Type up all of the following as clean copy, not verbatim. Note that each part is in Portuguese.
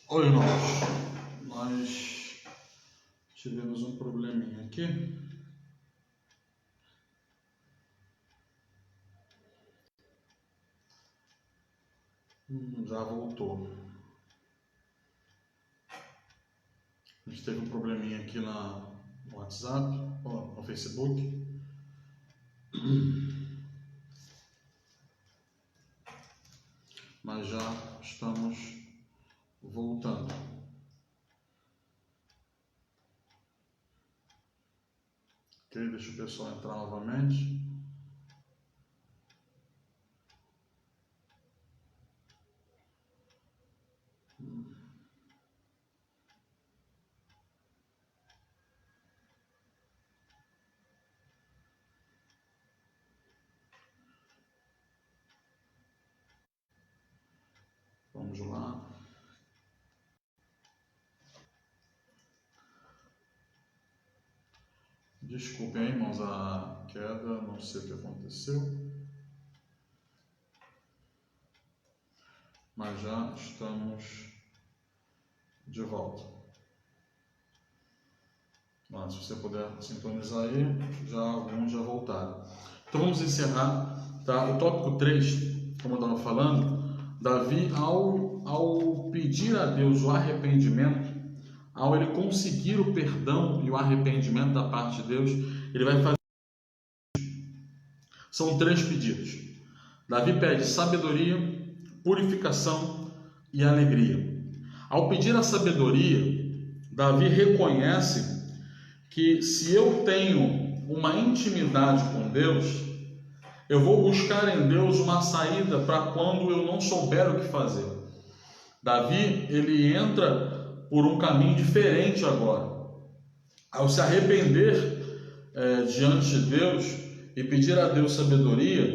Oi, irmãos. Nós tivemos um probleminha aqui. Já voltou. A gente teve um probleminha aqui no WhatsApp, no Facebook. Mas já estamos voltando. Ok, deixa o pessoal entrar novamente. Vamos lá. Desculpem aí, irmãos, a queda, não sei o que aconteceu. Mas já estamos de volta. Mas se você puder sintonizar aí, alguns já voltaram. Então vamos encerrar, tá? O tópico 3, como eu estava falando, Davi, ao pedir a Deus o arrependimento, ao ele conseguir o perdão e o arrependimento da parte de Deus, ele vai fazer. São 3 pedidos. Davi pede sabedoria, purificação e alegria. Ao pedir a sabedoria, Davi reconhece que se eu tenho uma intimidade com Deus, eu vou buscar em Deus uma saída para quando eu não souber o que fazer. Davi, ele entra por um caminho diferente agora. Ao se arrepender diante de Deus e pedir a Deus sabedoria,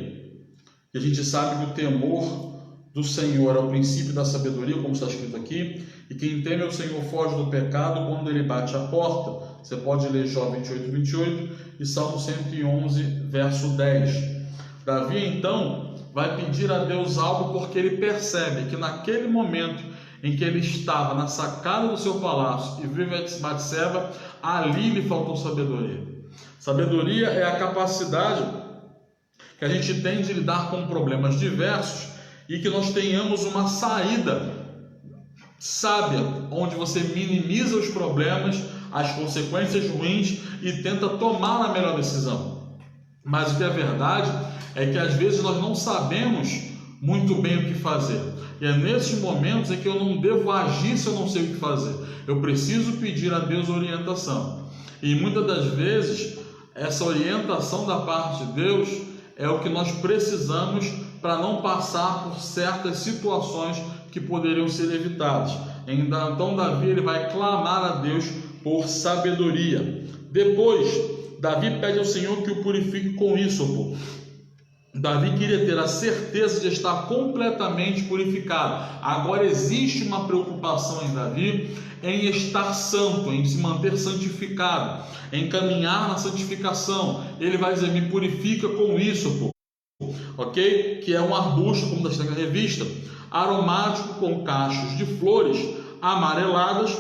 e a gente sabe que o temor do Senhor é o princípio da sabedoria, como está escrito aqui, e quem teme ao Senhor foge do pecado quando ele bate a porta. Você pode ler Jó 28 e Salmo 111, verso 10. Davi, então, vai pedir a Deus algo porque ele percebe que naquele momento em que ele estava na sacada do seu palácio e viu Batseba, ali lhe faltou sabedoria. Sabedoria é a capacidade que a gente tem de lidar com problemas diversos e que nós tenhamos uma saída sábia, onde você minimiza os problemas, as consequências ruins e tenta tomar a melhor decisão. Mas o que é verdade é que às vezes nós não sabemos muito bem o que fazer. E é nesses momentos em que eu não devo agir se eu não sei o que fazer. Eu preciso pedir a Deus orientação. E muitas das vezes, essa orientação da parte de Deus é o que nós precisamos para não passar por certas situações que poderiam ser evitadas. Então Davi ele vai clamar a Deus por sabedoria. Depois, Davi pede ao Senhor que o purifique com ísopo. Davi queria ter a certeza de estar completamente purificado. Agora existe uma preocupação em Davi em estar santo, em se manter santificado, em caminhar na santificação. Ele vai dizer: me purifica com ísopo, ok? Que é um arbusto, como está na revista, aromático com cachos de flores amareladas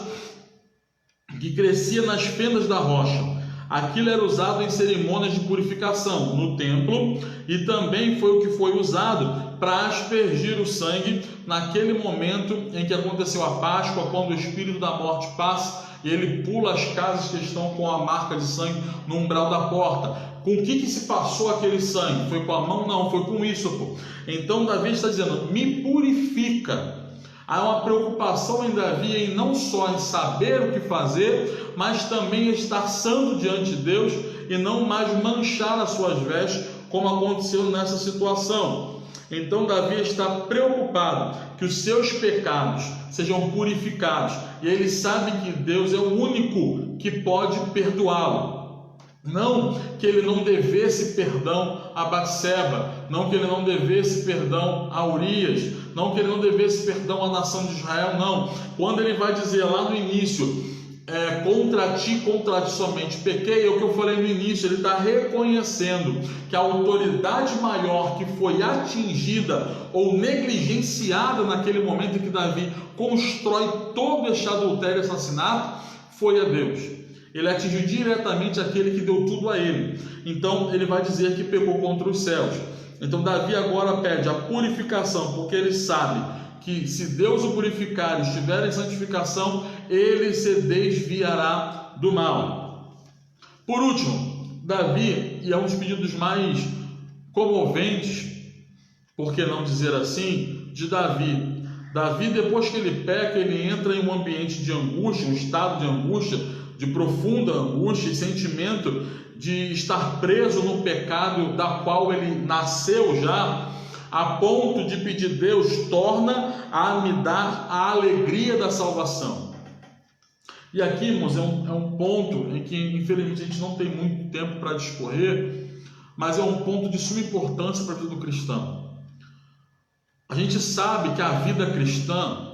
que crescia nas fendas da rocha. Aquilo era usado em cerimônias de purificação no templo e também foi o que foi usado para aspergir o sangue naquele momento em que aconteceu a Páscoa, quando o espírito da morte passa e ele pula as casas que estão com a marca de sangue no umbral da porta. Com o que se passou aquele sangue? Foi com a mão? Não, foi com ísopo. Então Davi está dizendo: me purifica. Há uma preocupação em Davi em não só em saber o que fazer, mas também estar santo diante de Deus e não mais manchar as suas vestes, como aconteceu nessa situação. Então Davi está preocupado que os seus pecados sejam purificados, e ele sabe que Deus é o único que pode perdoá-lo. Não que ele não devesse perdão a Batseba, não que ele não devesse perdão a Urias, não que ele não devesse perdão à nação de Israel, não. Quando ele vai dizer lá no início, contra ti somente pequei, é o que eu falei no início. Ele está reconhecendo que a autoridade maior que foi atingida ou negligenciada naquele momento em que Davi constrói todo este adultério e assassinato foi a Deus. Ele atingiu diretamente aquele que deu tudo a ele. Então ele vai dizer que pecou contra os céus. Então Davi agora pede a purificação, porque ele sabe que se Deus o purificar e estiver em santificação, ele se desviará do mal. Por último, Davi, e é um dos pedidos mais comoventes, por que não dizer assim, de Davi. Davi, depois que ele peca, ele entra em um ambiente de angústia, um estado de angústia, de profunda angústia e sentimento de estar preso no pecado da qual ele nasceu já, a ponto de pedir: Deus, torna a me dar a alegria da salvação. E aqui, irmãos, é um ponto em que infelizmente a gente não tem muito tempo para discorrer, mas é um ponto de suma importância para a vida do cristão. A gente sabe que a vida cristã,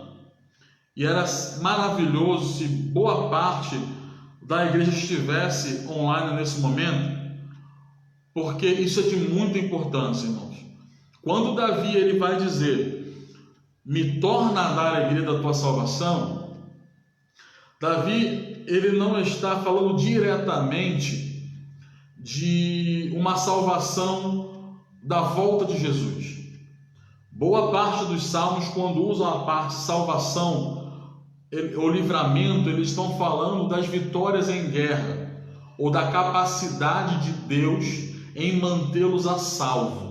e era maravilhoso se boa parte da igreja estivesse online nesse momento, porque isso é de muita importância, irmãos. Quando Davi ele vai dizer: me torna a dar a alegria da tua salvação, Davi ele não está falando diretamente de uma salvação da volta de Jesus. Boa parte dos salmos, quando usam a parte salvação ou livramento, eles estão falando das vitórias em guerra ou da capacidade de Deus em mantê-los a salvo.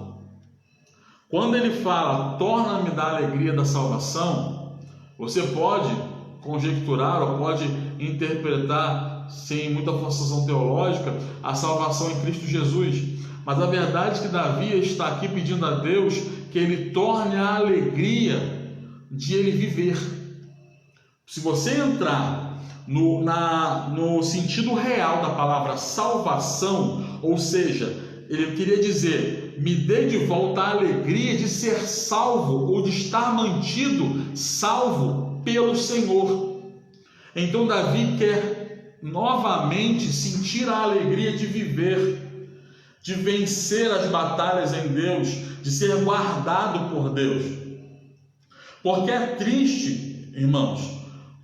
Quando ele fala: torna-me da alegria da salvação, você pode conjecturar ou pode interpretar sem muita forçação teológica a salvação em Cristo Jesus, mas a verdade é que Davi está aqui pedindo a Deus que ele torne a alegria de ele viver. Se você entrar no sentido real da palavra salvação, ou seja, ele queria dizer: me dê de volta a alegria de ser salvo ou de estar mantido salvo pelo Senhor. Então Davi quer novamente sentir a alegria de viver, de vencer as batalhas em Deus, de ser guardado por Deus. Porque é triste, irmãos,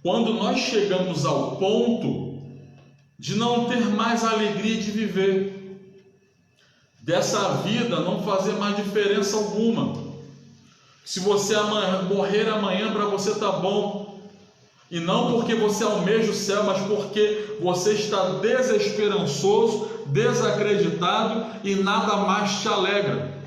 quando nós chegamos ao ponto de não ter mais a alegria de viver, dessa vida não fazer mais diferença alguma. Se você morrer amanhã, para você está bom, e não porque você almeja o céu, mas porque você está desesperançoso, desacreditado e nada mais te alegra.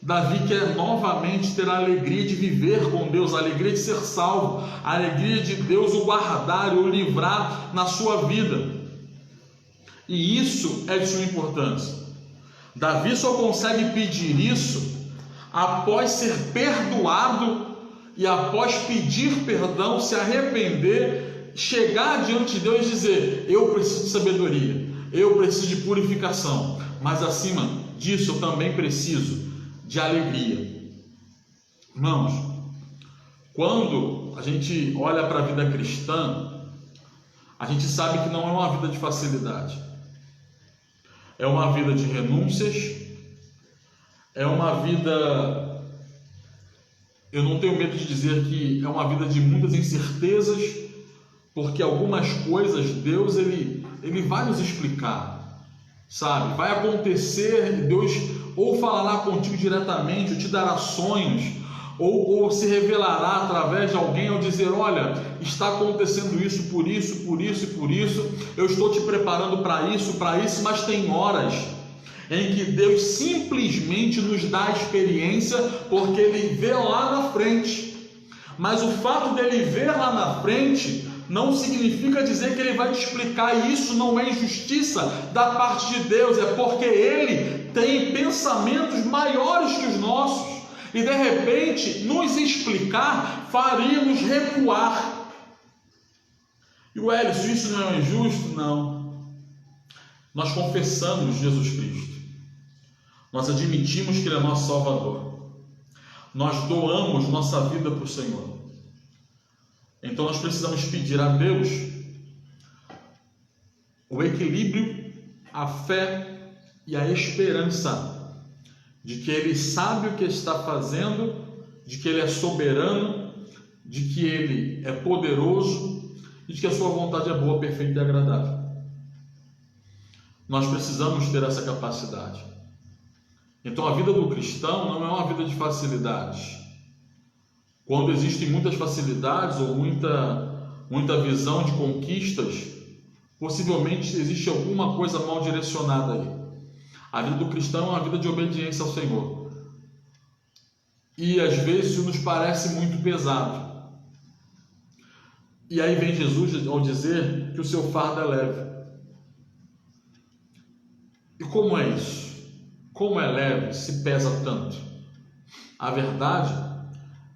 Davi quer novamente ter a alegria de viver com Deus, a alegria de ser salvo, a alegria de Deus o guardar e o livrar na sua vida. E isso é de suma importância. Davi só consegue pedir isso após ser perdoado e após pedir perdão, se arrepender, chegar diante de Deus e dizer: eu preciso de sabedoria, eu preciso de purificação, mas acima disso eu também preciso de alegria. Irmãos, quando a gente olha para a vida cristã, a gente sabe que não é uma vida de facilidade. É uma vida de renúncias, é uma vida, eu não tenho medo de dizer que é uma vida de muitas incertezas, porque algumas coisas Deus ele vai nos explicar, sabe? Vai acontecer, Deus ou falará contigo diretamente, ou te dará sonhos, ou se revelará através de alguém ao dizer: olha, está acontecendo isso, por isso, por isso e por isso, eu estou te preparando para isso, mas tem horas em que Deus simplesmente nos dá a experiência, porque Ele vê lá na frente, mas o fato dele ver lá na frente não significa dizer que Ele vai te explicar, e isso não é injustiça da parte de Deus, é porque Ele tem pensamentos maiores que os nossos, e de repente nos explicar faria nos recuar. E o Hélio, isso não é injusto? Não. Nós confessamos Jesus Cristo, nós admitimos que Ele é nosso Salvador, nós doamos nossa vida para o Senhor. Então nós precisamos pedir a Deus o equilíbrio, a fé e a esperança de que Ele sabe o que está fazendo, de que Ele é soberano, de que Ele é poderoso e de que a sua vontade é boa, perfeita e agradável. Nós precisamos ter essa capacidade. Então a vida do cristão não é uma vida de facilidades. Quando existem muitas facilidades ou muita visão de conquistas, possivelmente existe alguma coisa mal direcionada aí. A vida do cristão é uma vida de obediência ao Senhor. E às vezes isso nos parece muito pesado. E aí vem Jesus ao dizer que o seu fardo é leve. E como é isso? Como é leve se pesa tanto? A verdade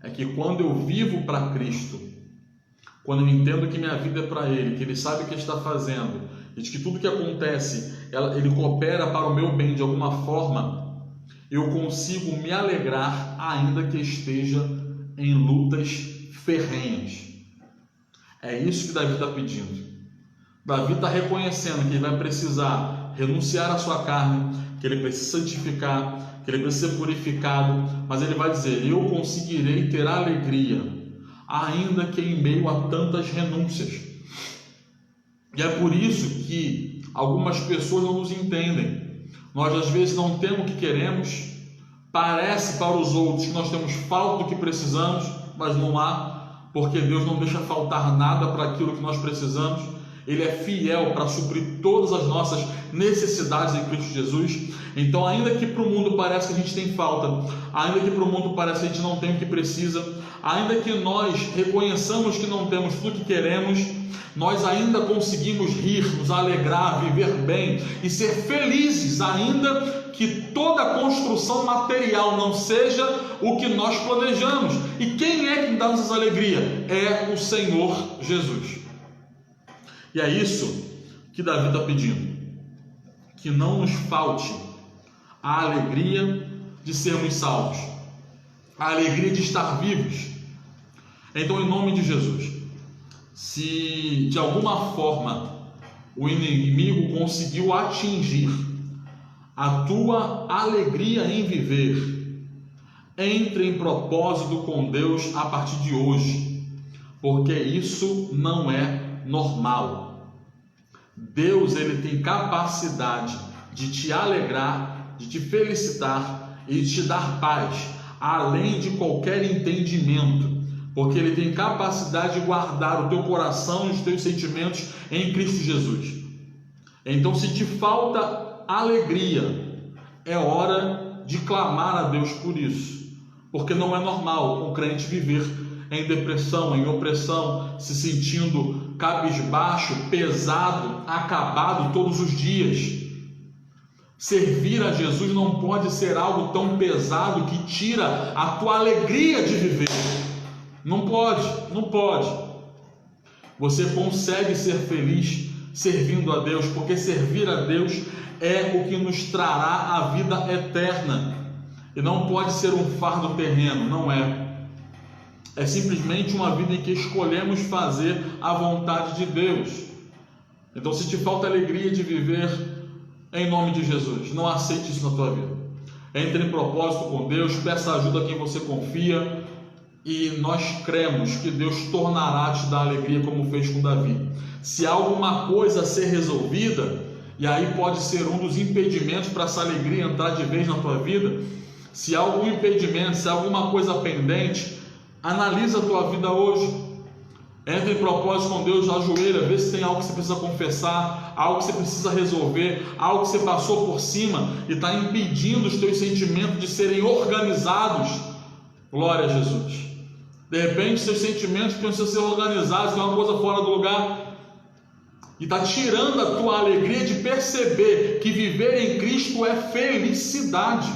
é que quando eu vivo para Cristo, quando eu entendo que minha vida é para Ele, que Ele sabe o que está fazendo, e de que tudo que acontece, Ele coopera para o meu bem de alguma forma, eu consigo me alegrar ainda que esteja em lutas ferrenhas. É isso que Davi está pedindo. Davi está reconhecendo que ele vai precisar renunciar à sua carne, que ele precisa santificar, que ele precisa ser purificado, mas ele vai dizer: eu conseguirei ter alegria, ainda que em meio a tantas renúncias. E é por isso que algumas pessoas não nos entendem. Nós às vezes não temos o que queremos, parece para os outros que nós temos falta do que precisamos, mas não há, porque Deus não deixa faltar nada para aquilo que nós precisamos. Ele é fiel para suprir todas as nossas necessidades em Cristo Jesus. Então, ainda que para o mundo pareça que a gente tem falta, ainda que para o mundo pareça que a gente não tem o que precisa, ainda que nós reconheçamos que não temos tudo o que queremos, nós ainda conseguimos rir, nos alegrar, viver bem e ser felizes, ainda que toda a construção material não seja o que nós planejamos. E quem é que dá essa alegria? É o Senhor Jesus. E é isso que Davi está pedindo, que não nos falte a alegria de sermos salvos, a alegria de estar vivos. Então, em nome de Jesus, se de alguma forma o inimigo conseguiu atingir a tua alegria em viver, entre em propósito com Deus a partir de hoje, porque isso não é normal. Deus, ele tem capacidade de te alegrar, de te felicitar e de te dar paz, além de qualquer entendimento, porque ele tem capacidade de guardar o teu coração e os teus sentimentos em Cristo Jesus. Então, se te falta alegria, é hora de clamar a Deus por isso, porque não é normal um crente viver em depressão, em opressão, se sentindo cabisbaixo, pesado, acabado todos os dias. Servir a Jesus não pode ser algo tão pesado que tira a tua alegria de viver. Não pode, não pode. Você consegue ser feliz servindo a Deus, porque servir a Deus é o que nos trará a vida eterna. E não pode ser um fardo terreno, não é. É simplesmente uma vida em que escolhemos fazer a vontade de Deus. Então, se te falta alegria de viver, em nome de Jesus, não aceite isso na tua vida. Entre em propósito com Deus, peça ajuda a quem você confia, e nós cremos que Deus tornará a te dar alegria como fez com Davi. Se há alguma coisa a ser resolvida, e aí pode ser um dos impedimentos para essa alegria entrar de vez na tua vida, se há algum impedimento, se há alguma coisa pendente, analisa a tua vida hoje. Entre em propósito com Deus, ajoelha, vê se tem algo que você precisa confessar, algo que você precisa resolver, algo que você passou por cima e está impedindo os teus sentimentos de serem organizados. Glória a Jesus. De repente, seus sentimentos precisam ser organizados, tem uma coisa fora do lugar, e está tirando a tua alegria de perceber que viver em Cristo é felicidade.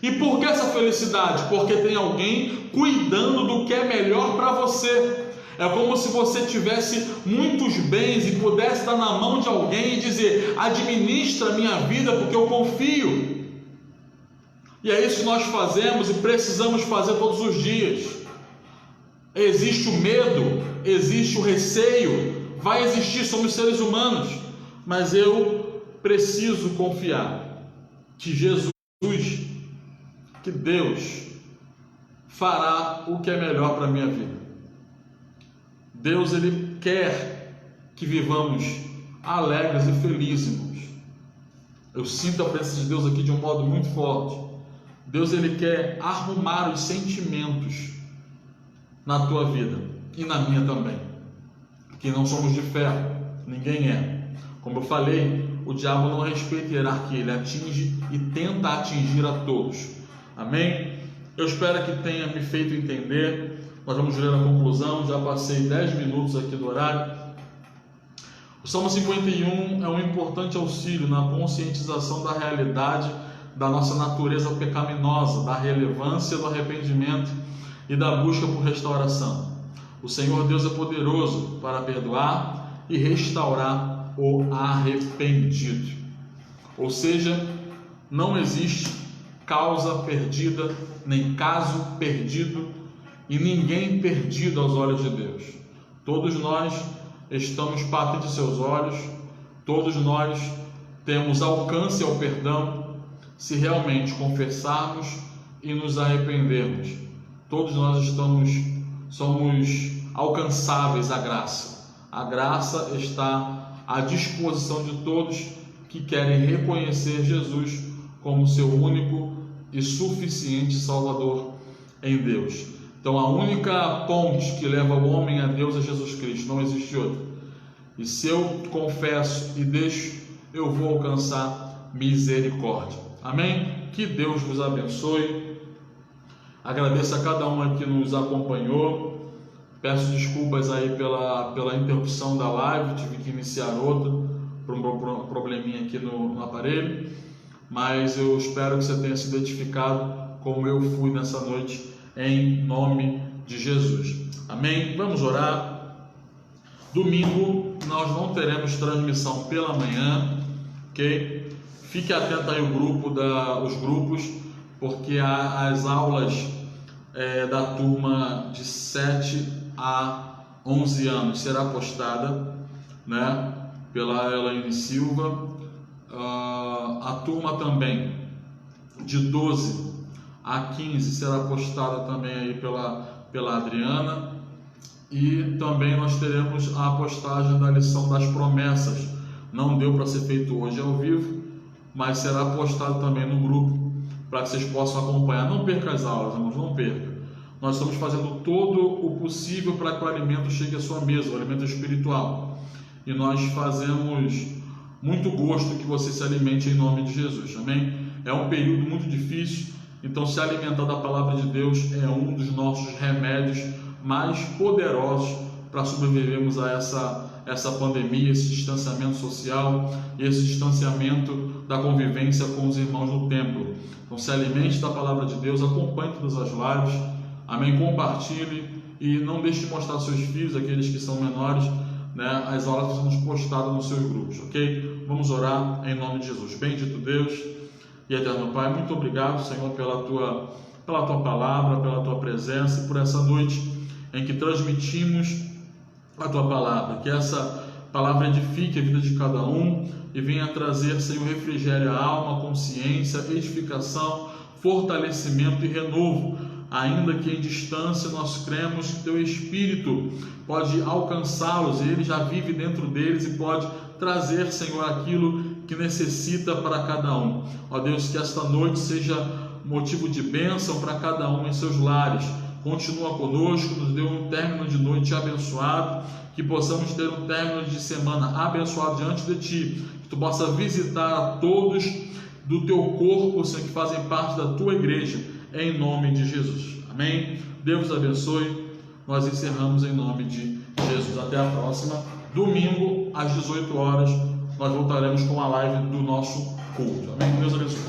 E por que essa felicidade? Porque tem alguém cuidando do que é melhor para você. É como se você tivesse muitos bens e pudesse estar na mão de alguém e dizer: administra a minha vida porque eu confio. E é isso que nós fazemos e precisamos fazer todos os dias. Existe o medo, existe o receio, vai existir, somos seres humanos, mas eu preciso confiar que Jesus, que Deus fará o que é melhor para a minha vida. Deus, Ele quer que vivamos alegres e felizes, irmãos. Eu sinto a presença de Deus aqui de um modo muito forte. Deus, Ele quer arrumar os sentimentos na tua vida e na minha também, porque não somos de ferro, ninguém é. Como eu falei, o diabo não respeita a hierarquia, ele atinge e tenta atingir a todos. Amém? Eu espero que tenha me feito entender. Nós vamos ler a conclusão, já passei 10 minutos aqui do horário. O Salmo 51 é um importante auxílio na conscientização da realidade da nossa natureza pecaminosa, da relevância do arrependimento e da busca por restauração. O Senhor Deus é poderoso para perdoar e restaurar o arrependido. Ou seja, não existe causa perdida, nem caso perdido e ninguém perdido aos olhos de Deus. Todos nós estamos patentes de seus olhos, todos nós temos alcance ao perdão se realmente confessarmos e nos arrependermos. Todos nós somos alcançáveis à graça. A graça está à disposição de todos que querem reconhecer Jesus como seu único e suficiente Salvador em Deus. Então a única ponte que leva o homem a Deus é Jesus Cristo, não existe outra. E se eu confesso e deixo, eu vou alcançar misericórdia. Amém? Que Deus vos abençoe. Agradeço a cada um que nos acompanhou. Peço desculpas aí pela interrupção da live, tive que iniciar outra por um probleminha aqui no aparelho, mas eu espero que você tenha se identificado como eu fui nessa noite, em nome de Jesus. Amém? Vamos orar. Domingo nós não teremos transmissão pela manhã, ok? Fique atento aí os grupos, porque as aulas da turma de 7 a 11 anos será postada, né, pela Elaine Silva. A turma também de 12 a 15 será postada também aí pela Adriana. E também nós teremos a postagem da lição das promessas. Não deu para ser feito hoje ao vivo, mas será postado também no grupo para que vocês possam acompanhar. Não perca as aulas, irmãos, não perca. Nós estamos fazendo todo o possível para que o alimento chegue à sua mesa, o alimento espiritual. E nós fazemos muito gosto que você se alimente em nome de Jesus, amém? É um período muito difícil, então se alimentar da palavra de Deus é um dos nossos remédios mais poderosos para sobrevivermos a essa pandemia, esse distanciamento social e esse distanciamento da convivência com os irmãos no templo. Então se alimente da palavra de Deus, acompanhe todas as lives, amém? Compartilhe e não deixe de mostrar aos seus filhos, aqueles que são menores, né, as aulas que são postadas nos seus grupos, ok? Vamos orar em nome de Jesus. Bendito Deus e eterno Pai, muito obrigado, Senhor, pela tua palavra, pela tua presença e por essa noite em que transmitimos a tua palavra. Que essa palavra edifique a vida de cada um e venha trazer, Senhor, refrigério à alma, consciência, edificação, fortalecimento e renovo. Ainda que em distância, nós cremos que teu Espírito pode alcançá-los, e ele já vive dentro deles e pode trazer, Senhor, aquilo que necessita para cada um. Ó Deus, que esta noite seja motivo de bênção para cada um em seus lares. Continua conosco, nos dê um término de noite abençoado, que possamos ter um término de semana abençoado diante de Ti, que Tu possa visitar a todos do Teu corpo, Senhor, que fazem parte da Tua igreja, em nome de Jesus. Amém? Deus abençoe. Nós encerramos em nome de Jesus. Até a próxima. Domingo, às 18 horas, nós voltaremos com a live do nosso culto. Amém? Deus abençoe.